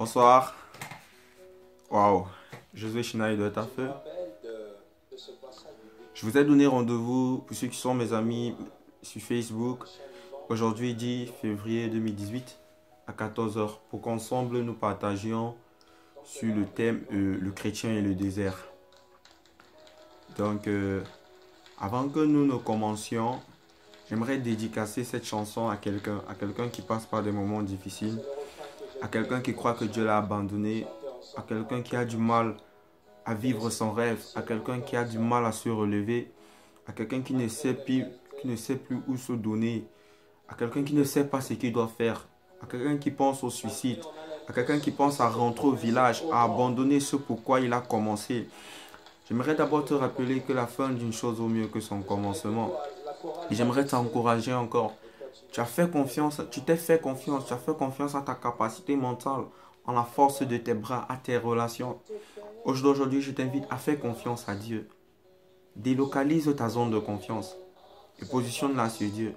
Bonsoir. Waouh. Josué Chinaï de Tafeu. Je vous ai donné rendez-vous pour ceux qui sont mes amis sur Facebook. Aujourd'hui, 10 février 2018 à 14 heures pour qu'ensemble nous partagions sur le thème le chrétien et le désert. Donc, avant que nous ne commencions, j'aimerais dédicacer cette chanson à quelqu'un qui passe par des moments difficiles, à quelqu'un qui croit que Dieu l'a abandonné, à quelqu'un qui a du mal à vivre son rêve, à quelqu'un qui a du mal à se relever, à quelqu'un qui ne sait plus où se donner, à quelqu'un qui ne sait pas ce qu'il doit faire, à quelqu'un qui pense au suicide, à quelqu'un qui pense à rentrer au village, à abandonner ce pourquoi il a commencé. J'aimerais d'abord te rappeler que la fin d'une chose vaut mieux que son commencement. Et j'aimerais t'encourager encore. Tu as fait confiance, tu t'es fait confiance, tu as fait confiance en ta capacité mentale, en la force de tes bras, à tes relations. Aujourd'hui, je t'invite à faire confiance à Dieu. Délocalise ta zone de confiance et positionne-la sur Dieu.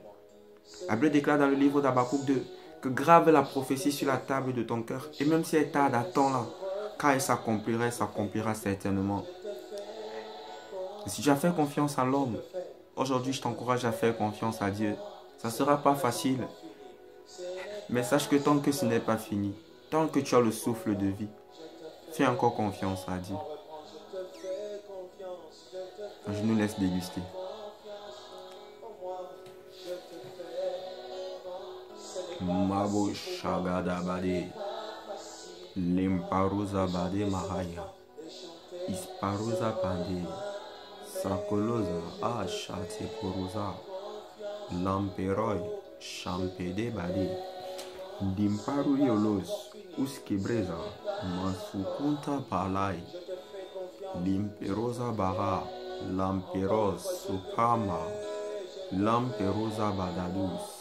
La Bible déclare dans le livre d'Habakkuk 2 que grave la prophétie sur la table de ton cœur. Et même si elle tarde, attends-la, car elle s'accomplira certainement. Et si tu as fait confiance à l'homme, aujourd'hui je t'encourage à faire confiance à Dieu. Ça ne sera pas facile, mais sache que tant que ce n'est pas fini, tant que tu as le souffle de vie, fais encore confiance à Dieu. Je nous laisse déguster. Mabo Shagada Bade Limparuza Bade Mahaya Isparuza Pande Sakoloza Ashate Kuruza Lamperoy Champede Bade Dimparu Yolos Uskebreza Masukunta Palai Limperoza Bara Lamperos Supama Lamperoza Badadus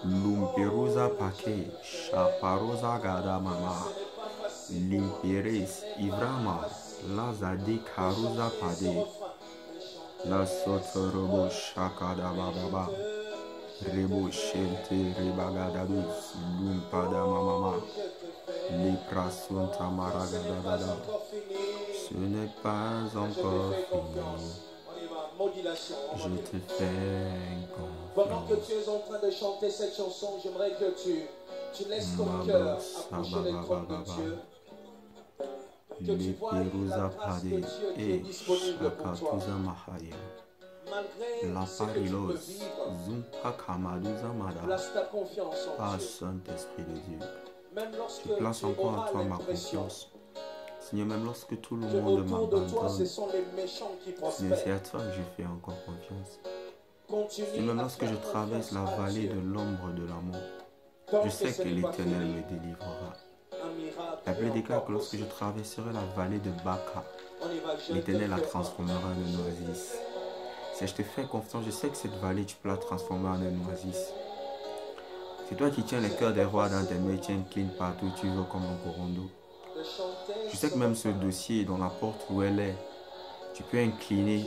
Lumperuza Pake, Chaparoza Gadamama, Limperes Ivrama, Lazade Karuza Pade, La Sotorobo Shakada Baba, Rebo Shente Rebagadadus, Lumpada Mamama, Leprasunta Maragadada. Ce n'est pas encore fini. Je te fais confiance. Pendant que tu es en train de chanter cette chanson, j'aimerais que tu laisses ton cœur approcher les trônes de Dieu. Que tu vois la grâce de Dieu qui est disponible pour toi. Malgré La ce que tu parilos, peux vivre, Zumpa Kamaluza Mada. place ta confiance en Ah, Dieu. Saint-Esprit de Dieu, Même lorsque je place tu encore en auras toi ma l'impression confiance. Seigneur, même lorsque tout le que monde autour de toi, ce m'abandonne, sont les méchants qui Seigneur, c'est prospèrent. à toi que je fais encore confiance. Continue Et même à lorsque je faire traverse la confiance à vallée Dieu. de l'ombre de l'amour, Tant je que sais ce que n'est pas l'Éternel fini, me délivrera. un miracle La Bible est déclare encore que lorsque je possible. traverserai la vallée de Baka, On y va, je te l'Éternel la fais transformera en une oasis. Si je te fais confiance, je sais que cette vallée, tu peux la transformer en une oasis. C'est toi qui tiens les cœurs des rois dans tes mains, tu inclines partout, tu veux comme un corondo. de chanter Je sais que même ce dossier, dans la porte où elle est, tu peux incliner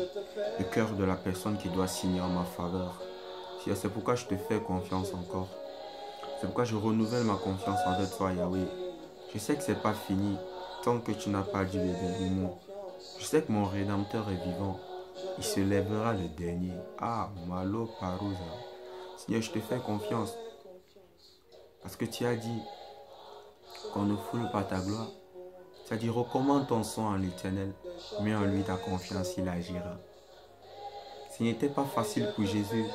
le cœur de la personne qui doit signer en ma faveur. C'est pourquoi je te fais confiance encore. C'est pourquoi je renouvelle ma confiance envers toi, Yahweh. Je sais que ce n'est pas fini tant que tu n'as pas dit le dernier mot. Je sais que mon Rédempteur est vivant. Il se lèvera le dernier. Ah, Malo Parouza. Seigneur, je te fais confiance. Parce que tu as dit qu'on ne foule pas ta gloire. Tu as dit recommande ton sang à l'Éternel. Mets en lui ta confiance, il agira. Ce n'était pas facile pour Jésus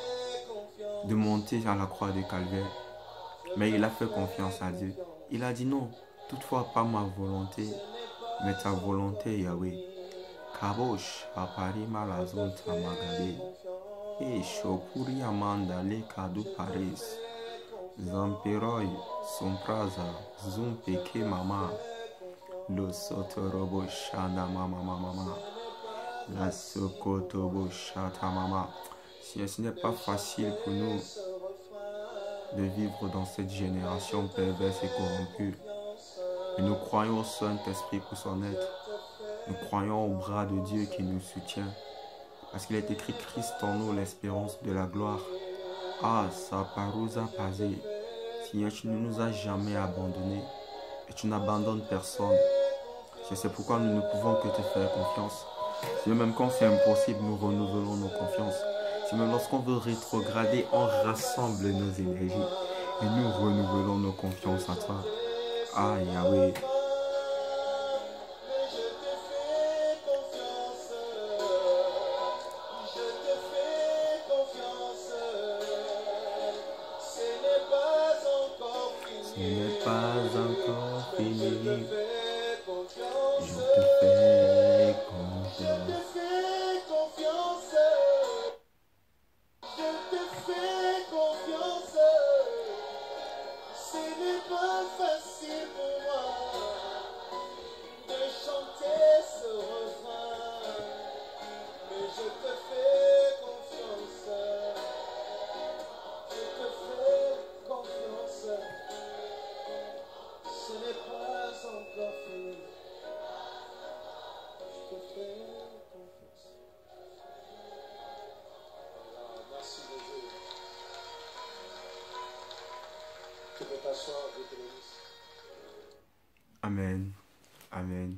de monter à la croix de Calvaire. Mais il a fait confiance à Dieu. Il a dit non, toutefois pas ma volonté, mais ta volonté, Yahweh. Kabosh, apari malazon tamagade. Et shopuri amanda le kadu paris. Zamperoy, sompraza, zumpeke mama. Lo sotorobo shana mama mama. La sokotobo shata mama. Si ce n'est pas facile pour nous de vivre dans cette génération perverse et corrompue. Et nous croyons au Saint-Esprit pour son être. Nous croyons au bras de Dieu qui nous soutient. Parce qu'il est écrit Christ en nous, l'espérance de la gloire. Ah, sa parousa pasé. Seigneur, tu ne nous as jamais abandonnés. et tu n'abandonnes personne. C'est pourquoi nous ne pouvons que te faire confiance. Seigneur, même quand c'est impossible, nous renouvelons nos confiances. Seigneur, lorsqu'on veut rétrograder, on rassemble nos énergies et nous renouvelons nos confiances à toi. Ah, Yahweh. Ce n'est pas encore fini. Je te fais confiance. Ce n'est pas facile pour moi de chanter ce refrain, mais je te fais confiance. Je te fais confiance. Ce n'est pas encore fini. Je te fais confiance. Ah, merci de Dieu. Tu peux t'asseoir, Dieu te bénisse. Amen. Amen.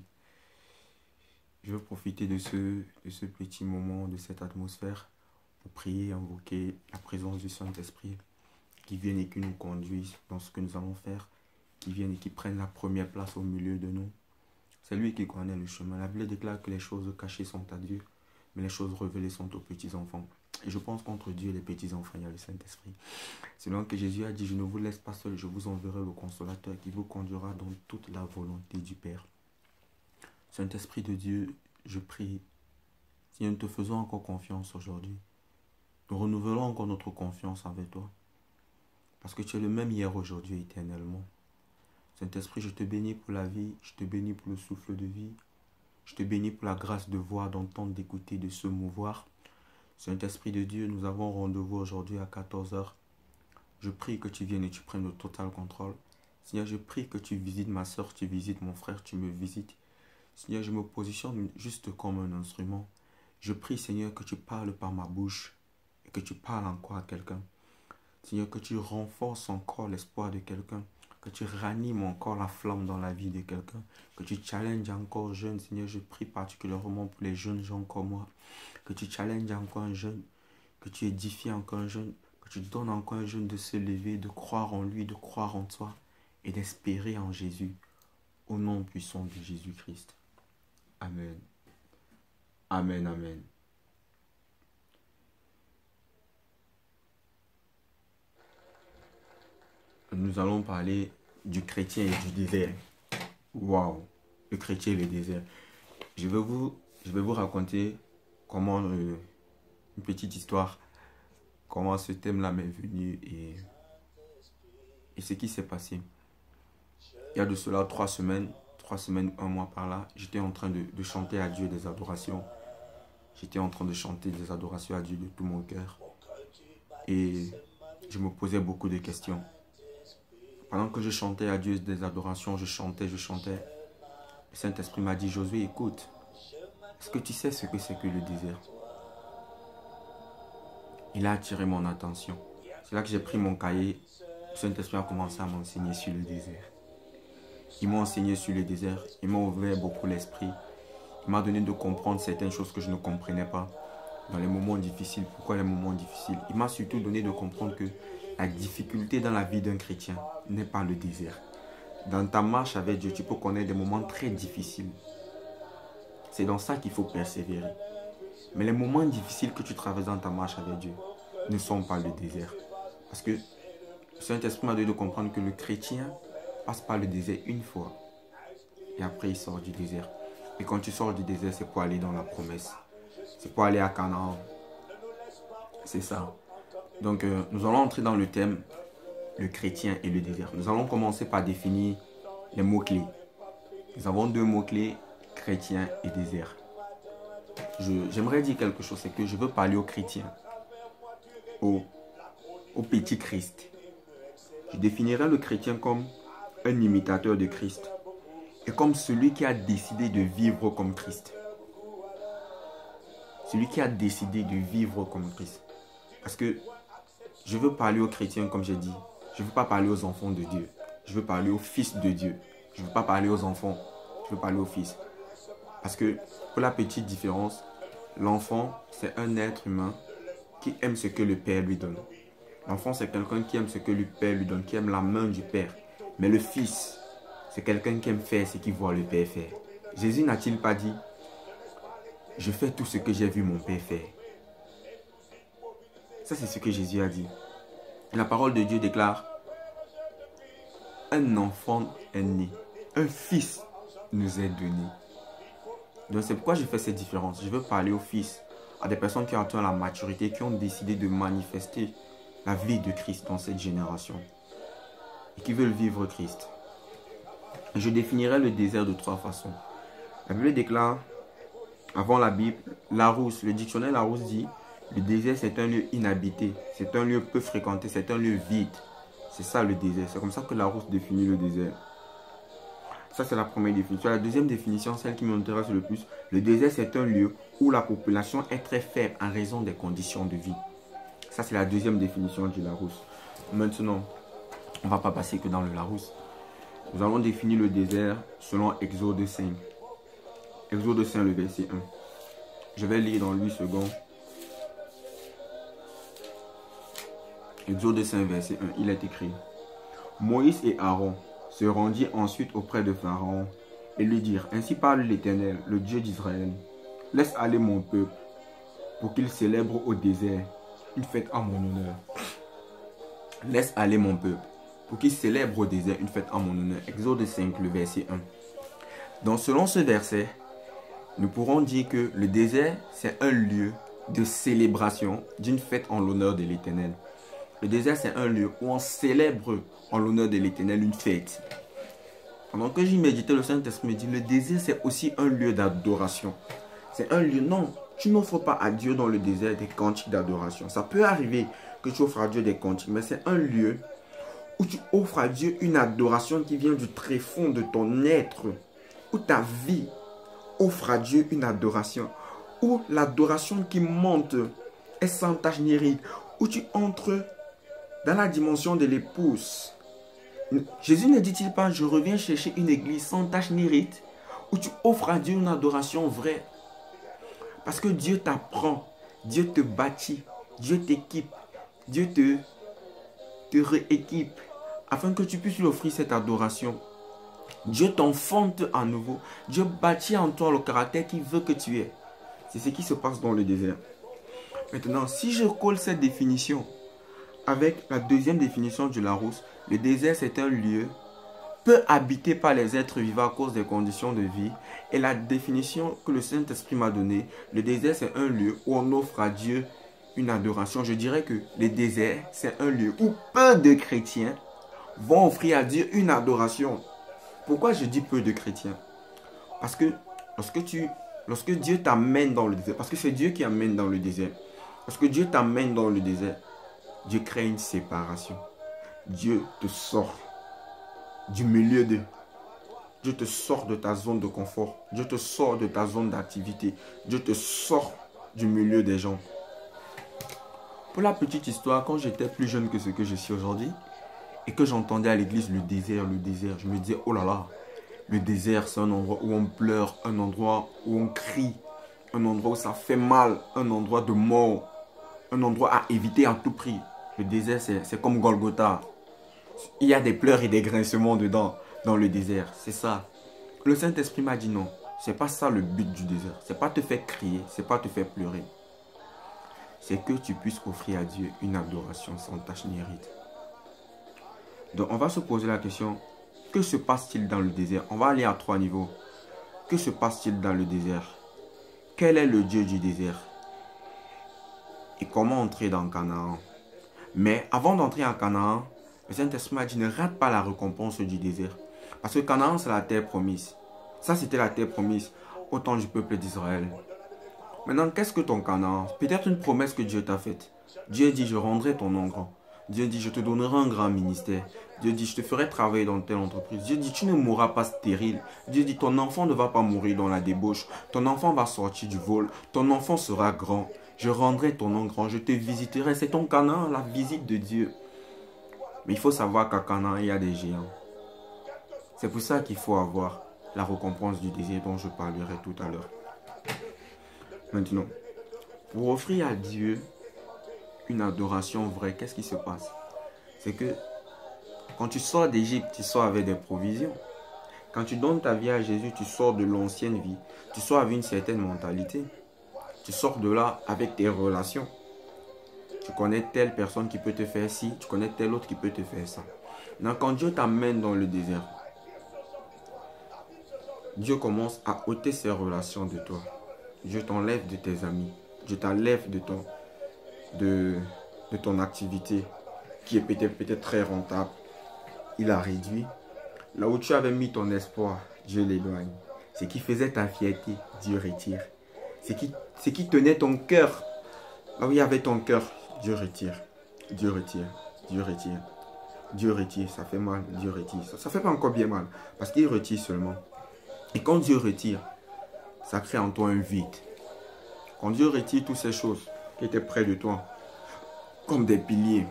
Je veux profiter de ce petit moment, de cette atmosphère, pour prier, invoquer la présence du Saint-Esprit qui vienne et qui nous conduise dans ce que nous allons faire, qui vienne et qui prenne la première place au milieu de nous. C'est lui qui connaît le chemin. La Bible déclare que les choses cachées sont à Dieu, mais les choses révélées sont aux petits-enfants. Et je pense qu'entre Dieu et les petits-enfants, il y a le Saint-Esprit. C'est là que Jésus a dit, je ne vous laisse pas seul, je vous enverrai le Consolateur qui vous conduira dans toute la volonté du Père. Saint-Esprit de Dieu, je prie, si nous te faisons encore confiance aujourd'hui, nous renouvelons encore notre confiance avec toi. Parce que tu es le même hier, aujourd'hui, éternellement. Saint-Esprit, je te bénis pour la vie, je te bénis pour le souffle de vie, je te bénis pour la grâce de voir, d'entendre, d'écouter, de se mouvoir. Saint-Esprit de Dieu, nous avons rendez-vous aujourd'hui à 14 h. Je prie que tu viennes et tu prennes le total contrôle. Seigneur, je prie que tu visites ma soeur, tu visites mon frère, tu me visites. Seigneur, je me positionne juste comme un instrument. Je prie, Seigneur, que tu parles par ma bouche et que tu parles encore à quelqu'un. Seigneur, que tu renforces encore l'espoir de quelqu'un, que tu ranimes encore la flamme dans la vie de quelqu'un, que tu challenges encore un jeune. Seigneur, je prie particulièrement pour les jeunes gens comme moi, que tu challenges encore un jeune, que tu édifies encore un jeune, que tu donnes encore un jeune de se lever, de croire en lui, de croire en toi et d'espérer en Jésus, au nom puissant de Jésus-Christ. Amen. Amen, amen. Nous allons parler du chrétien et du désert. Waouh, le chrétien et le désert. Je vais vous raconter comment, une petite histoire, comment ce thème-là m'est venu et ce qui s'est passé. Il y a de cela 3 semaines, 1 mois par là, j'étais en train de chanter à Dieu des adorations. J'étais en train de chanter des adorations à Dieu de tout mon cœur. Et je me posais beaucoup de questions. Pendant que je chantais à Dieu des adorations, je chantais. Le Saint-Esprit m'a dit, Josué, écoute, est-ce que tu sais ce que c'est que le désert? Il a attiré mon attention. C'est là que j'ai pris mon cahier. Le Saint-Esprit a commencé à m'enseigner sur le désert. Il m'a enseigné sur le désert. Il m'a ouvert beaucoup l'esprit. Il m'a donné de comprendre certaines choses que je ne comprenais pas. Dans les moments difficiles. Pourquoi les moments difficiles? Il m'a surtout donné de comprendre que la difficulté dans la vie d'un chrétien n'est pas le désert. Dans ta marche avec Dieu, tu peux connaître des moments très difficiles. C'est dans ça qu'il faut persévérer. Mais les moments difficiles que tu traverses dans ta marche avec Dieu ne sont pas le désert. Parce que le Saint-Esprit m'a donné de comprendre que le chrétien passe par le désert une fois. Et après, il sort du désert. Et quand tu sors du désert, c'est pour aller dans la promesse. C'est pour aller à Canaan. C'est ça. Donc, nous allons entrer dans le thème, le chrétien et le désert. Nous allons commencer par définir les mots-clés. Nous avons 2 mots-clés, chrétien et désert. J'aimerais dire quelque chose, c'est que je veux parler aux chrétiens, au petit Christ. Je définirais le chrétien comme un imitateur de Christ et comme celui qui a décidé de vivre comme Christ. Celui qui a décidé de vivre comme Christ. Parce que je veux parler aux chrétiens, comme j'ai dit. Je ne veux pas parler aux enfants de Dieu. Je veux parler aux fils de Dieu. Je ne veux pas parler aux enfants, je veux parler aux fils. Parce que, pour la petite différence, l'enfant, c'est un être humain qui aime ce que le père lui donne. L'enfant, c'est quelqu'un qui aime ce que le père lui donne, qui aime la main du père. Mais le fils, c'est quelqu'un qui aime faire ce qu'il voit le père faire. Jésus n'a-t-il pas dit, je fais tout ce que j'ai vu mon père faire? Ça, c'est ce que Jésus a dit. La parole de Dieu déclare, un enfant est né, un fils nous est donné. Donc c'est pourquoi je fais cette différence. Je veux parler aux fils, à des personnes qui ont atteint la maturité, qui ont décidé de manifester la vie de Christ dans cette génération et qui veulent vivre Christ. Je définirai le désert de 3 façons. La Bible déclare, avant la Bible, Larousse, le dictionnaire Larousse dit, le désert c'est un lieu inhabité, c'est un lieu peu fréquenté, c'est un lieu vide. C'est ça le désert, c'est comme ça que Larousse définit le désert. Ça c'est la première définition. La deuxième définition, celle qui m'intéresse le plus, le désert c'est un lieu où la population est très faible en raison des conditions de vie. Ça c'est la deuxième définition du Larousse. Maintenant, on ne va pas passer que dans le Larousse. Nous allons définir le désert selon Exode 5. Exode 5, le verset 1. Je vais lire dans 8 secondes. Exode 5, verset 1, il est écrit. Moïse et Aaron se rendirent ensuite auprès de Pharaon et lui dirent, ainsi parle l'Éternel, le Dieu d'Israël. Laisse aller mon peuple pour qu'il célèbre au désert une fête en mon honneur. Laisse aller mon peuple pour qu'il célèbre au désert une fête en mon honneur. Exode 5, le verset 1. Donc selon ce verset, nous pourrons dire que le désert, c'est un lieu de célébration d'une fête en l'honneur de l'Éternel. Le désert, c'est un lieu où on célèbre en l'honneur de l'Éternel une fête. Pendant que j'y méditais, le Saint-Esprit me dit, le désert, c'est aussi un lieu d'adoration. C'est un lieu, non, tu n'offres pas à Dieu dans le désert des cantiques d'adoration. Ça peut arriver que tu offres à Dieu des cantiques, mais c'est un lieu où tu offres à Dieu une adoration qui vient du tréfonds de ton être, où ta vie offre à Dieu une adoration, où l'adoration qui monte est sans tache ni ride, où tu entres dans la dimension de l'épouse. Jésus ne dit-il pas, je reviens chercher une église sans tache ni ride, où tu offres à Dieu une adoration vraie. Parce que Dieu t'apprend, Dieu te bâtit, Dieu t'équipe, Dieu te rééquipe, afin que tu puisses lui offrir cette adoration. Dieu t'enfante à nouveau. Dieu bâtit en toi le caractère qu'il veut que tu aies. C'est ce qui se passe dans le désert. Maintenant, si je colle cette définition avec la deuxième définition du Larousse, le désert c'est un lieu peu habité par les êtres vivants à cause des conditions de vie. Et la définition que le Saint-Esprit m'a donnée, le désert c'est un lieu où on offre à Dieu une adoration. Je dirais que le désert c'est un lieu où peu de chrétiens vont offrir à Dieu une adoration. Pourquoi je dis peu de chrétiens? Parce que lorsque Dieu t'amène dans le désert, parce que c'est Dieu qui amène dans le désert, lorsque Dieu t'amène dans le désert, Dieu crée une séparation. Dieu te sort du milieu de... Dieu te sort de ta zone de confort. Dieu te sort de ta zone d'activité. Dieu te sort du milieu des gens. Pour la petite histoire, quand j'étais plus jeune que ce que je suis aujourd'hui, et que j'entendais à l'église le désert, je me disais, oh là là, le désert c'est un endroit où on pleure, un endroit où on crie, un endroit où ça fait mal, un endroit de mort, un endroit à éviter à tout prix. Le désert c'est comme Golgotha. Il y a des pleurs et des grincements dedans, dans le désert, c'est ça. Le Saint-Esprit m'a dit non, c'est pas ça le but du désert. C'est pas te faire crier, c'est pas te faire pleurer. C'est que tu puisses offrir à Dieu une adoration sans tache ni ride. Donc on va se poser la question, que se passe-t-il dans le désert? On va aller à 3 niveaux. Que se passe-t-il dans le désert? Quel est le Dieu du désert? Et comment entrer dans Canaan? Mais avant d'entrer en Canaan, le Saint-Esprit m'a dit, ne rate pas la récompense du désert. Parce que Canaan, c'est la terre promise. Ça, c'était la terre promise au temps du peuple d'Israël. Maintenant, qu'est-ce que ton Canaan? Peut-être une promesse que Dieu t'a faite. Dieu dit, je rendrai ton nom grand. Dieu dit, je te donnerai un grand ministère. Dieu dit, je te ferai travailler dans telle entreprise. Dieu dit, tu ne mourras pas stérile. Dieu dit, ton enfant ne va pas mourir dans la débauche. Ton enfant va sortir du vol. Ton enfant sera grand. Je rendrai ton nom grand. Je te visiterai. C'est ton Canaan, la visite de Dieu. Mais il faut savoir qu'à Canaan, il y a des géants. C'est pour ça qu'il faut avoir la récompense du désir dont je parlerai tout à l'heure. Maintenant, pour offrir à Dieu une adoration vraie, qu'est-ce qui se passe? C'est que quand tu sors d'Égypte, tu sors avec des provisions. Quand tu donnes ta vie à Jésus, tu sors de l'ancienne vie. Tu sors avec une certaine mentalité. Tu sors de là avec tes relations. Tu connais telle personne qui peut te faire ci, tu connais telle autre qui peut te faire ça. Donc quand Dieu t'amène dans le désert, Dieu commence à ôter ses relations de toi. Dieu t'enlève de tes amis. Dieu t'enlève de ton activité qui est peut-être très rentable. Il a réduit. Là où tu avais mis ton espoir, Dieu l'éloigne. Ce qui faisait ta fierté, Dieu retire. Ce qui tenait ton cœur, là où il y avait ton cœur, Dieu retire. Dieu retire. Dieu retire. Dieu retire. Ça fait mal, Dieu retire. Ça fait pas encore bien mal, parce qu'il retire seulement. Et quand Dieu retire, ça crée en toi un vide. Quand Dieu retire toutes ces choses qui étaient près de toi, comme des piliers,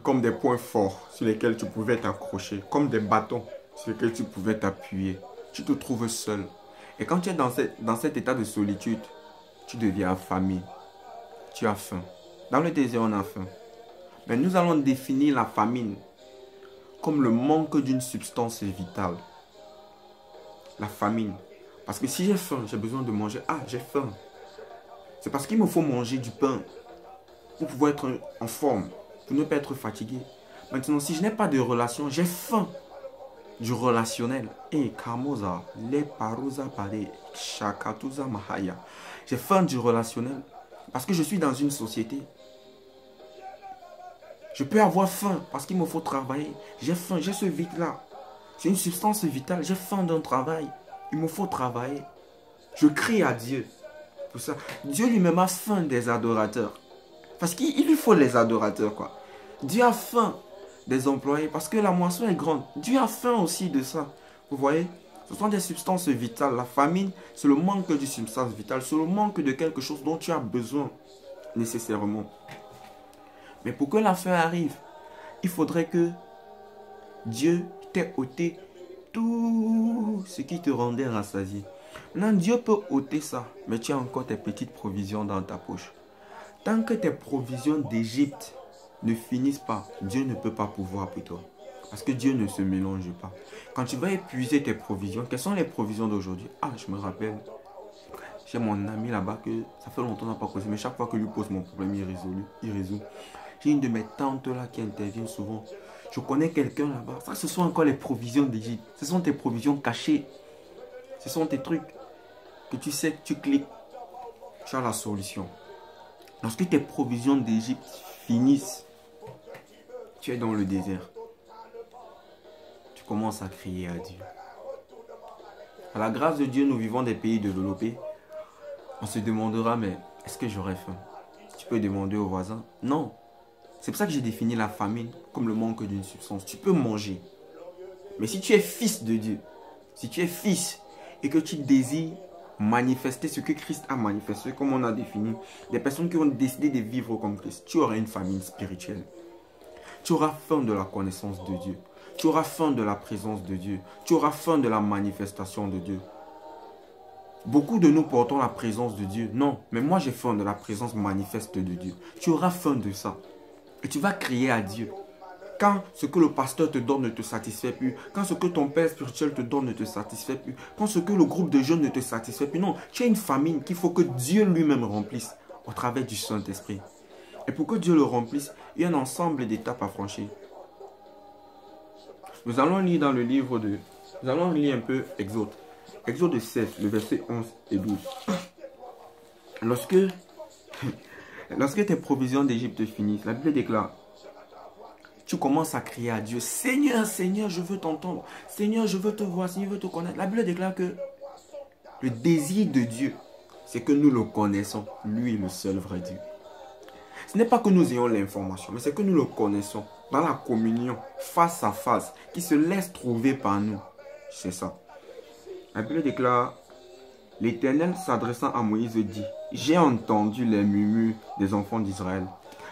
comme des points forts sur lesquels tu pouvais t'accrocher, comme des bâtons sur lesquels tu pouvais t'appuyer, tu te trouves seul. Et quand tu es dans cet état de solitude, tu deviens affamé. Tu as faim. Dans le désert, on a faim. Mais nous allons définir la famine comme le manque d'une substance vitale. La famine. Parce que si j'ai faim, j'ai besoin de manger. Ah, j'ai faim. C'est parce qu'il me faut manger du pain pour pouvoir être en forme, pour ne pas être fatigué. Maintenant, si je n'ai pas de relation, j'ai faim du relationnel. Et Kamoza, les Parouza Pare, Shakatuza Mahaya. J'ai faim du relationnel parce que je suis dans une société. Je peux avoir faim parce qu'il me faut travailler. J'ai faim, j'ai ce vide-là. C'est une substance vitale. J'ai faim d'un travail. Il me faut travailler. Je crie à Dieu. Pour ça, Dieu lui-même a faim des adorateurs. Parce qu'il lui faut les adorateurs, quoi. Dieu a faim des employés parce que la moisson est grande. Dieu a faim aussi de ça. Vous voyez? Ce sont des substances vitales. La famine, c'est le manque de substances vitales. C'est le manque de quelque chose dont tu as besoin nécessairement. Mais pour que la faim arrive, il faudrait que Dieu t'ait ôté tout ce qui te rendait rassasié. Maintenant, Dieu peut ôter ça, mais tu as encore tes petites provisions dans ta poche. Tant que tes provisions d'Égypte ne finissent pas, Dieu ne peut pas pouvoir pour toi. Parce que Dieu ne se mélange pas. Quand tu vas épuiser tes provisions, quelles sont les provisions d'aujourd'hui? Ah, je me rappelle, j'ai mon ami là-bas que ça fait longtemps qu'on n'a pas causé, mais chaque fois que je lui pose mon problème, il résout. J'ai une de mes tantes là qui intervient souvent. Je connais quelqu'un là-bas. Ça, ce sont encore les provisions d'Égypte. Ce sont tes provisions cachées. Ce sont tes trucs que tu sais, tu cliques. Tu as la solution. Lorsque tes provisions d'Égypte finissent, tu es dans le désert. Tu commences à crier à Dieu. À la grâce de Dieu, nous vivons des pays développés. On se demandera, mais est-ce que j'aurais faim? Tu peux demander aux voisins. Non. C'est pour ça que j'ai défini la famine comme le manque d'une substance. Tu peux manger. Mais si tu es fils de Dieu, si tu es fils et que tu désires manifester ce que Christ a manifesté, comme on a défini, des personnes qui ont décidé de vivre comme Christ, tu auras une famine spirituelle. Tu auras faim de la connaissance de Dieu. Tu auras faim de la présence de Dieu. Tu auras faim de la manifestation de Dieu. Beaucoup de nous portons la présence de Dieu. Non, mais moi j'ai faim de la présence manifeste de Dieu. Tu auras faim de ça. Et tu vas crier à Dieu. Quand ce que le pasteur te donne ne te satisfait plus, quand ce que ton père spirituel te donne ne te satisfait plus, quand ce que le groupe de jeunes ne te satisfait plus, non, tu as une famine qu'il faut que Dieu lui-même remplisse au travers du Saint-Esprit. Et pour que Dieu le remplisse, il y a un ensemble d'étapes à franchir. Nous allons lire dans le livre de... Nous allons lire un peu Exode. Exode 7, le verset 11 et 12. Lorsque tes provisions d'Égypte finissent, la Bible déclare, tu commences à crier à Dieu, Seigneur, Seigneur, je veux t'entendre. Seigneur, je veux te voir, Seigneur, je veux te connaître. La Bible déclare que le désir de Dieu, c'est que nous le connaissons, lui, le seul vrai Dieu. Ce n'est pas que nous ayons l'information, mais c'est que nous le connaissons dans la communion, face à face, qui se laisse trouver par nous. C'est ça. La Bible déclare, l'Éternel s'adressant à Moïse dit, j'ai entendu les murmures des enfants d'Israël.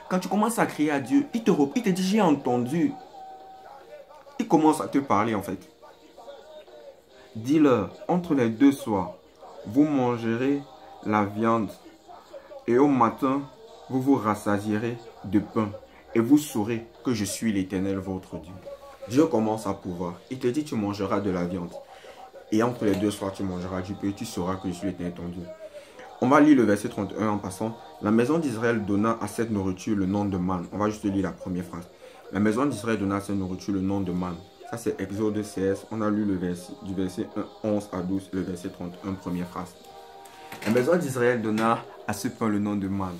Quand tu commences à crier à Dieu, il te dit, j'ai entendu. qui commence à te parler en fait. Dis-leur, entre les deux soirs, vous mangerez la viande et au matin, vous vous rassasierez de pain et vous saurez que je suis l'Éternel votre Dieu. Dieu commence à pouvoir. Il te dit tu mangeras de la viande et entre les deux soirs tu mangeras du pain et tu sauras que je suis l'Éternel ton Dieu. On va lire le verset 31 en passant. La maison d'Israël donna à cette nourriture le nom de manne. On va juste lire la première phrase. La maison d'Israël donna à cette nourriture le nom de manne. Ça c'est Exode 16. On a lu le verset, du verset 11 à 12, le verset 31, première phrase. La maison d'Israël donna à ce pain le nom de manne.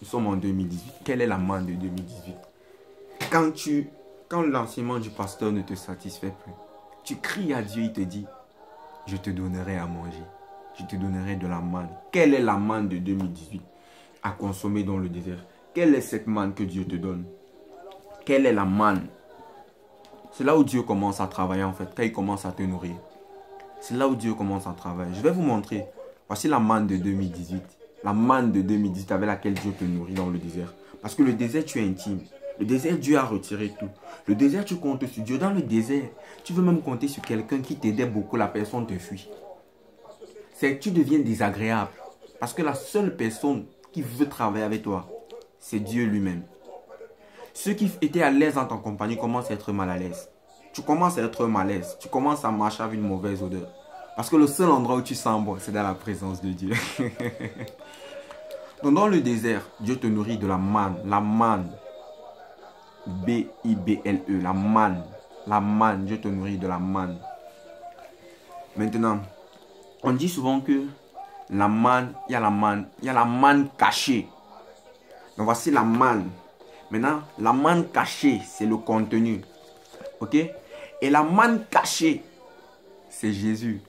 Nous sommes en 2018. Quelle est la manne de 2018? Quand l'enseignement du pasteur ne te satisfait plus, tu cries à Dieu, il te dit, je te donnerai à manger. Je te donnerai de la manne. Quelle est la manne de 2018 à consommer dans le désert? Quelle est cette manne que Dieu te donne? Quelle est la manne? C'est là où Dieu commence à travailler en fait, quand il commence à te nourrir. C'est là où Dieu commence à travailler. Je vais vous montrer. Voici la manne de 2018. La manne de 2018 avec laquelle Dieu te nourrit dans le désert. Parce que le désert, tu es intime. Le désert, Dieu a retiré tout. Le désert, tu comptes sur Dieu. Dans le désert, tu veux même compter sur quelqu'un qui t'aidait beaucoup, la personne te fuit. C'est que tu deviens désagréable. Parce que la seule personne qui veut travailler avec toi, c'est Dieu lui-même. Ceux qui étaient à l'aise dans ton compagnie commencent à être mal à l'aise. Tu commences à être mal à l'aise. Tu commences à marcher avec une mauvaise odeur. Parce que le seul endroit où tu sens bon, c'est dans la présence de Dieu. Donc dans le désert, Dieu te nourrit de la manne. La manne. B-I-B-L-E. La manne. La manne. Dieu te nourrit de la manne. Maintenant, on dit souvent que la manne, il y a la manne. Il y a la manne cachée. Donc voici la manne. Maintenant, la manne cachée, c'est le contenu. Ok? Et la manne cachée, c'est Jésus.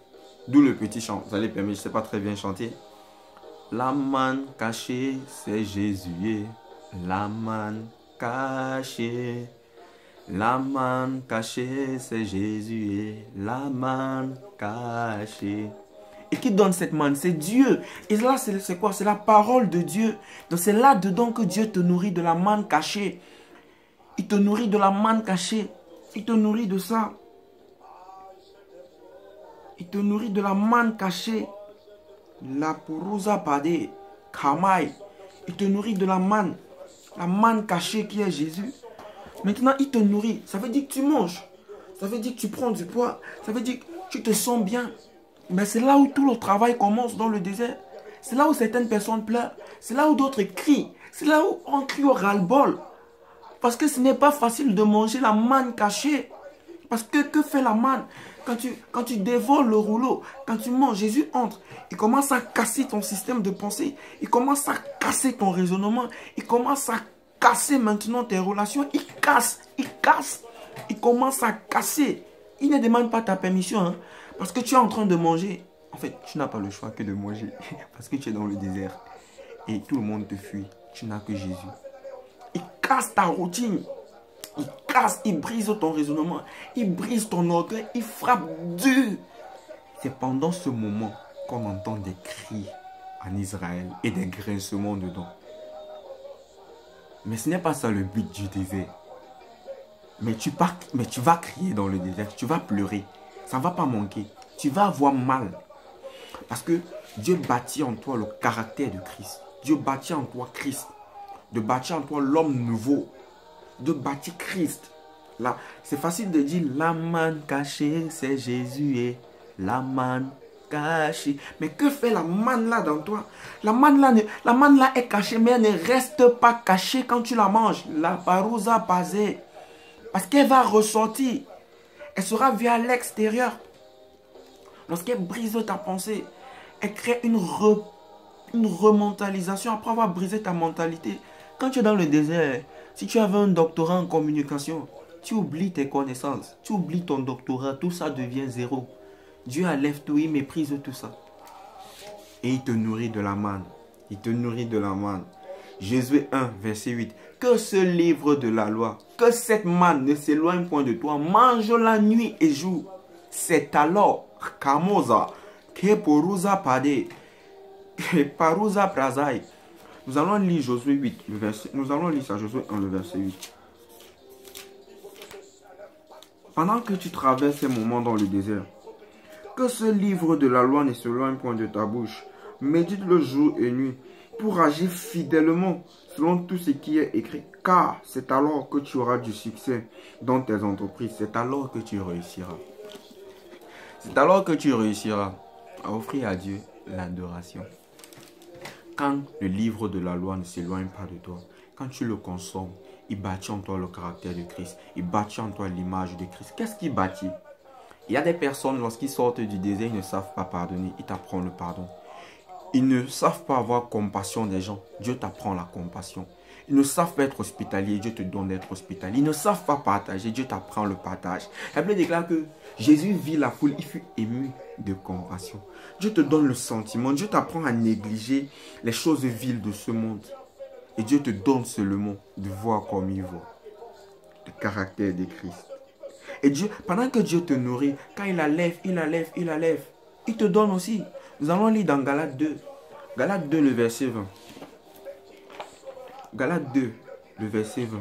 D'où le petit chant. Vous allez permettre, je ne sais pas très bien chanter. La manne cachée, c'est Jésus. La manne cachée. La manne cachée, c'est Jésus. La manne cachée. Et qui donne cette manne? C'est Dieu. Et là, c'est quoi? C'est la parole de Dieu. Donc c'est là-dedans que Dieu te nourrit de la manne cachée. Il te nourrit de la manne cachée. Il te nourrit de ça. Il te nourrit de la manne cachée. La puruza pade. Kamai. Il te nourrit de la manne. La manne cachée qui est Jésus. Maintenant, il te nourrit. Ça veut dire que tu manges. Ça veut dire que tu prends du poids. Ça veut dire que tu te sens bien. Mais c'est là où tout le travail commence dans le désert. C'est là où certaines personnes pleurent. C'est là où d'autres crient. C'est là où on crie au ras-le-bol. Parce que ce n'est pas facile de manger la manne cachée. Parce que fait la manne? Quand tu dévoles le rouleau, quand tu manges, Jésus entre. Il commence à casser ton système de pensée. Il commence à casser ton raisonnement. Il commence à casser maintenant tes relations. Il casse. Il commence à casser. Il ne demande pas ta permission. Hein. Parce que tu es en train de manger. En fait, tu n'as pas le choix que de manger. Parce que tu es dans le désert. Et tout le monde te fuit. Tu n'as que Jésus. Il casse ta routine. Il casse, il brise ton raisonnement. Il brise ton orgueil. Il frappe dur. C'est pendant ce moment qu'on entend des cris en Israël et des grincements dedans. Mais ce n'est pas ça le but du désert. Mais tu vas crier dans le désert. Tu vas pleurer. Ça ne va pas manquer. Tu vas avoir mal. Parce que Dieu bâtit en toi le caractère de Christ. Dieu bâtit en toi Christ. De bâtir en toi l'homme nouveau. De bâtir Christ. Là, c'est facile de dire la manne cachée, c'est Jésus et la manne cachée. Mais que fait la manne là dans toi? La manne là est cachée, mais elle ne reste pas cachée quand tu la manges. La parousa pasée. Parce qu'elle va ressortir. Elle sera vue à l'extérieur. Lorsqu'elle brise ta pensée, elle crée une rementalisation après avoir brisé ta mentalité. Quand tu es dans le désert, si tu avais un doctorat en communication, tu oublies tes connaissances, tu oublies ton doctorat, tout ça devient zéro. Dieu enlève tout, il méprise tout ça. Et il te nourrit de la manne. Il te nourrit de la manne. Jésus 1, verset 8. Que ce livre de la loi, que cette manne ne s'éloigne point de toi, mange la nuit et jour. C'est alors, Kamoza, Keporuza Pade, Keparuza Prazai. Nous allons lire Josué 8, le verset. Nous allons lire ça, Josué 1, le verset 8. pendant que tu traverses ces moments dans le désert, que ce livre de la loi ne s'éloigne point de ta bouche. Médite-le jour et nuit pour agir fidèlement selon tout ce qui est écrit. Car c'est alors que tu auras du succès dans tes entreprises. C'est alors que tu réussiras. C'est alors que tu réussiras à offrir à Dieu l'adoration. Quand le livre de la loi ne s'éloigne pas de toi, quand tu le consommes, il bâtit en toi le caractère de Christ. Il bâtit en toi l'image de Christ. Qu'est-ce qu'il bâtit? Il y a des personnes, lorsqu'ils sortent du désert, ils ne savent pas pardonner. Ils t'apprennent le pardon. Ils ne savent pas avoir compassion des gens. Dieu t'apprend la compassion. Ils ne savent pas être hospitaliers. Dieu te donne d'être hospitalier. Ils ne savent pas partager. Dieu t'apprend le partage. La Bible déclare que Jésus vit la foule. Il fut ému de compassion. Dieu te donne le sentiment. Dieu t'apprend à négliger les choses viles de ce monde. Et Dieu te donne seulement de voir comme il voit. Le caractère de Christ. Et Dieu, pendant que Dieu te nourrit, quand il la lève, il te donne aussi. Nous allons lire dans Galates 2. Galates 2, le verset 20. Galates 2, le verset 20.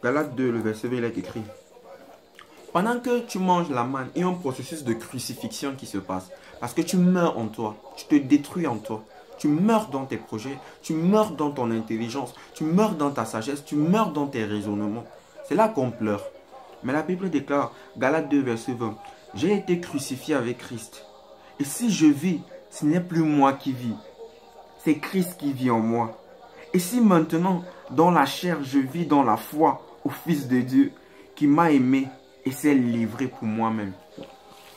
Galates 2, le verset 20, il est écrit. Pendant que tu manges la manne, il y a un processus de crucifixion qui se passe. Parce que tu meurs en toi, tu te détruis en toi. Tu meurs dans tes projets, tu meurs dans ton intelligence, tu meurs dans ta sagesse, tu meurs dans tes raisonnements. C'est là qu'on pleure. Mais la Bible déclare, Galates 2, verset 20, « J'ai été crucifié avec Christ. Et si je vis, ce n'est plus moi qui vis, c'est Christ qui vit en moi. Et si maintenant, dans la chair, je vis dans la foi au Fils de Dieu, qui m'a aimé et s'est livré pour moi-même. »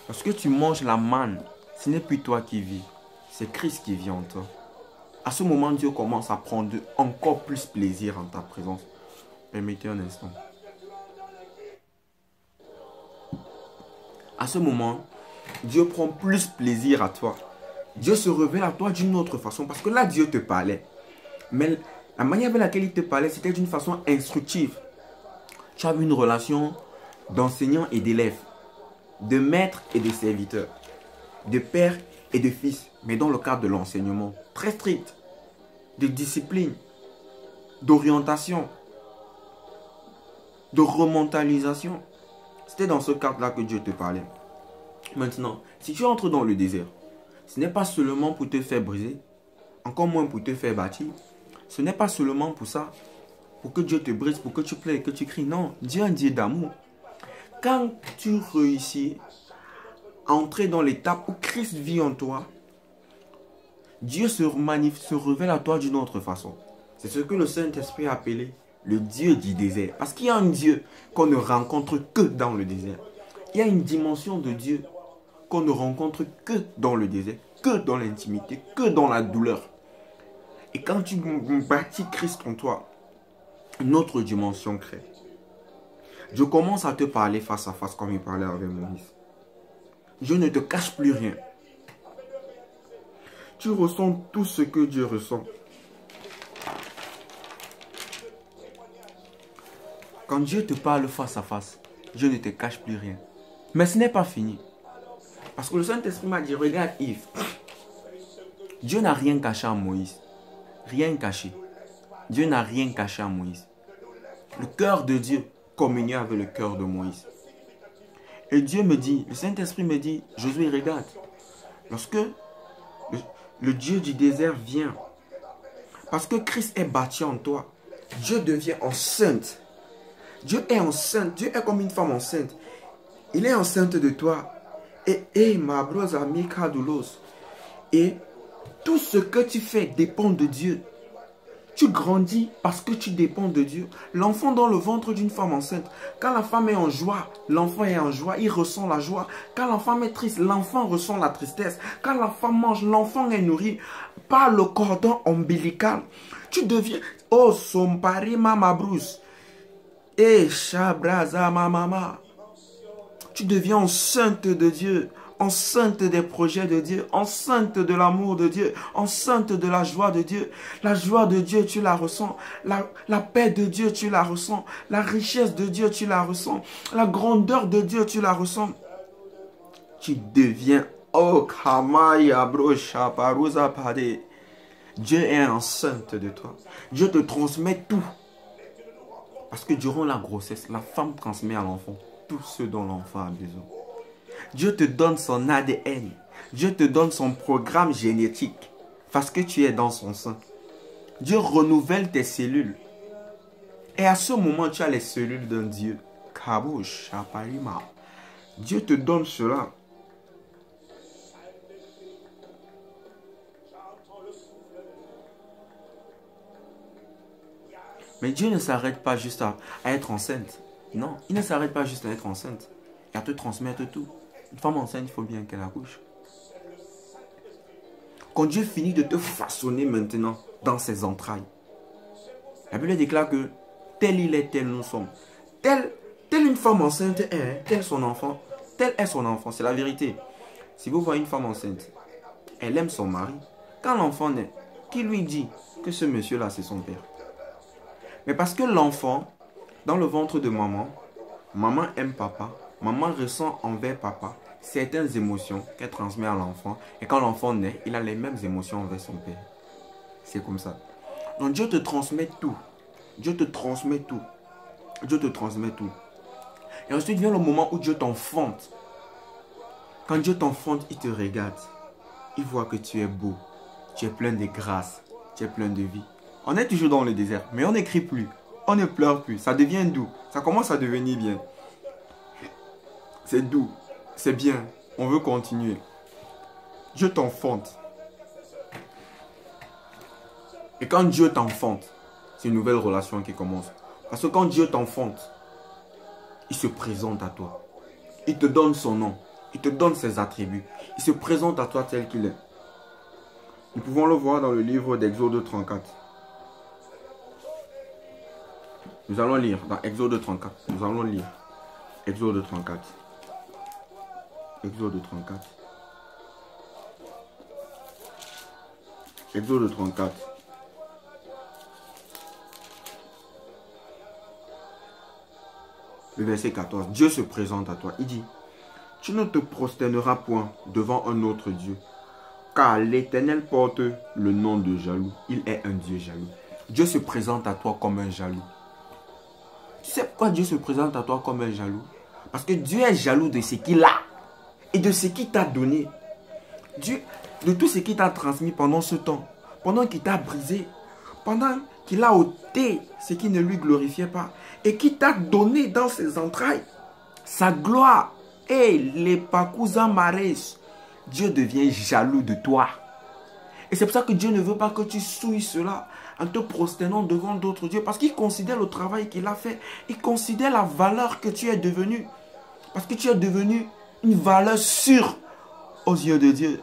Lorsque tu manges la manne, ce n'est plus toi qui vis, c'est Christ qui vit en toi. À ce moment, Dieu commence à prendre encore plus plaisir en ta présence. Permettez un instant. À ce moment, Dieu prend plus plaisir à toi. Dieu se révèle à toi d'une autre façon. Parce que là, Dieu te parlait. Mais la manière avec laquelle il te parlait, c'était d'une façon instructive. Tu avais une relation d'enseignant et d'élève, de maître et de serviteur, de père et de fils. Mais dans le cadre de l'enseignement, très strict, de discipline, d'orientation, de rementalisation. C'était dans ce cadre-là que Dieu te parlait. Maintenant, si tu entres dans le désert, ce n'est pas seulement pour te faire briser, encore moins pour te faire bâtir. Ce n'est pas seulement pour ça, pour que Dieu te brise, pour que tu plaies et que tu cries. Non, Dieu est un Dieu d'amour. Quand tu réussis à entrer dans l'étape où Christ vit en toi, Dieu se révèle à toi d'une autre façon. C'est ce que le Saint-Esprit a appelé le Dieu du désert. Parce qu'il y a un Dieu qu'on ne rencontre que dans le désert. Il y a une dimension de Dieu qu'on ne rencontre que dans le désert, que dans l'intimité, que dans la douleur. Et quand tu bâtis Christ en toi, une autre dimension crée. Je commence à te parler face à face comme il parlait avec Moïse. Je ne te cache plus rien. Tu ressens tout ce que Dieu ressent. Quand Dieu te parle face à face, je ne te cache plus rien. Mais ce n'est pas fini. Parce que le Saint-Esprit m'a dit, regarde Yves, Dieu n'a rien caché à Moïse. Rien caché. Dieu n'a rien caché à Moïse. Le cœur de Dieu communiait avec le cœur de Moïse. Et Dieu me dit, le Saint-Esprit me dit, Josué, regarde, lorsque le Dieu du désert vient, parce que Christ est bâti en toi, Dieu devient enceinte. Dieu est enceinte. Dieu est comme une femme enceinte. Il est enceinte de toi. Et ma brosse amie Kadoulos. Et tout ce que tu fais dépend de Dieu. Tu grandis parce que tu dépends de Dieu. L'enfant dans le ventre d'une femme enceinte, quand la femme est en joie, l'enfant est en joie, il ressent la joie. Quand la femme est triste, l'enfant ressent la tristesse. Quand la femme mange, l'enfant est nourri par le cordon ombilical. Tu deviens, oh son pari mama brousse. Et chabraza mama. Tu deviens enceinte de Dieu. Enceinte des projets de Dieu, enceinte de l'amour de Dieu, enceinte de la joie de Dieu. La joie de Dieu, tu la ressens. La paix de Dieu, tu la ressens. La richesse de Dieu, tu la ressens. La grandeur de Dieu, tu la ressens. Tu deviens, oh, Kamaya, Brocha, Parouza, Pade. Dieu est enceinte de toi. Dieu te transmet tout. Parce que durant la grossesse, la femme transmet à l'enfant tout ce dont l'enfant a besoin. Dieu te donne son ADN. Dieu te donne son programme génétique. Parce que tu es dans son sein. Dieu renouvelle tes cellules. Et à ce moment, tu as les cellules d'un Dieu. Kabouch, Chaparima. Dieu te donne cela. Mais Dieu ne s'arrête pas juste à être enceinte. Non, il ne s'arrête pas juste à être enceinte et à te transmettre tout. Une femme enceinte, il faut bien qu'elle accouche. Quand Dieu finit de te façonner maintenant dans ses entrailles, la Bible déclare que tel il est, tel nous sommes. Telle une femme enceinte est, tel son enfant, tel est son enfant. C'est la vérité. Si vous voyez une femme enceinte, elle aime son mari. Quand l'enfant naît, qui lui dit que ce monsieur-là, c'est son père? Mais parce que l'enfant, dans le ventre de maman, maman aime papa, maman ressent envers papa certaines émotions qu'elle transmet à l'enfant. Et quand l'enfant naît, il a les mêmes émotions envers son père. C'est comme ça. Donc Dieu te transmet tout. Dieu te transmet tout. Dieu te transmet tout. Et ensuite vient le moment où Dieu t'enfante. Quand Dieu t'enfante, il te regarde. Il voit que tu es beau. Tu es plein de grâce. Tu es plein de vie. On est toujours dans le désert, mais on n'écrit plus. On ne pleure plus. Ça devient doux. Ça commence à devenir bien. C'est doux. C'est bien. On veut continuer. Dieu t'enfante. Et quand Dieu t'enfante, c'est une nouvelle relation qui commence. Parce que quand Dieu t'enfante, il se présente à toi. Il te donne son nom. Il te donne ses attributs. Il se présente à toi tel qu'il est. Nous pouvons le voir dans le livre d'Exode 34. Nous allons lire dans Exode 34. Nous allons lire Exode 34. Exode 34. Exode 34. Le verset 14. Dieu se présente à toi. Il dit, tu ne te prosterneras point devant un autre Dieu, car l'Éternel porte le nom de jaloux. Il est un Dieu jaloux. Dieu se présente à toi comme un jaloux. Tu sais pourquoi Dieu se présente à toi comme un jaloux? Parce que Dieu est jaloux de ce qu'il a et de ce qu'il t'a donné. Dieu, de tout ce qu'il t'a transmis pendant ce temps, pendant qu'il t'a brisé, pendant qu'il a ôté ce qui ne lui glorifiait pas et qui t'a donné dans ses entrailles sa gloire. Et les Pakouza Mares, Dieu devient jaloux de toi. Et c'est pour ça que Dieu ne veut pas que tu souilles cela en te prosternant devant d'autres dieux. Parce qu'il considère le travail qu'il a fait. Il considère la valeur que tu es devenu. Parce que tu es devenu une valeur sûre aux yeux de Dieu.